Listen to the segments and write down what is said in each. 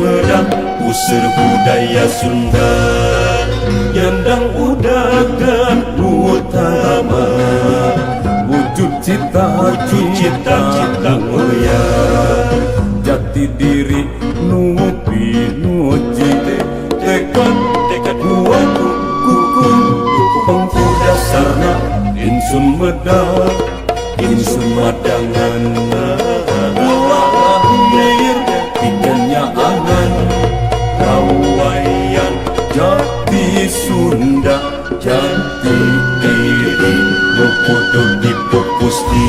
Sumedang usir budaya Sunda, Yandang udagan utama, wujud cita-cita mulia, jati diri nupi nuji, tekad kuat kuku pengkuda sarna insun medang insun madangan lahir ikannya angan rawayan jati Sunda jati diri mukudul dipupusti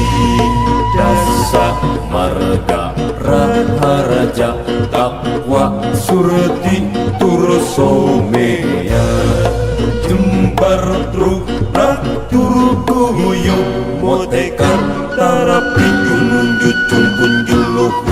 jasa marga raharaja takwa surti tursomea jembar truk turku huyung motekan tarapi junun jucun kunjuluh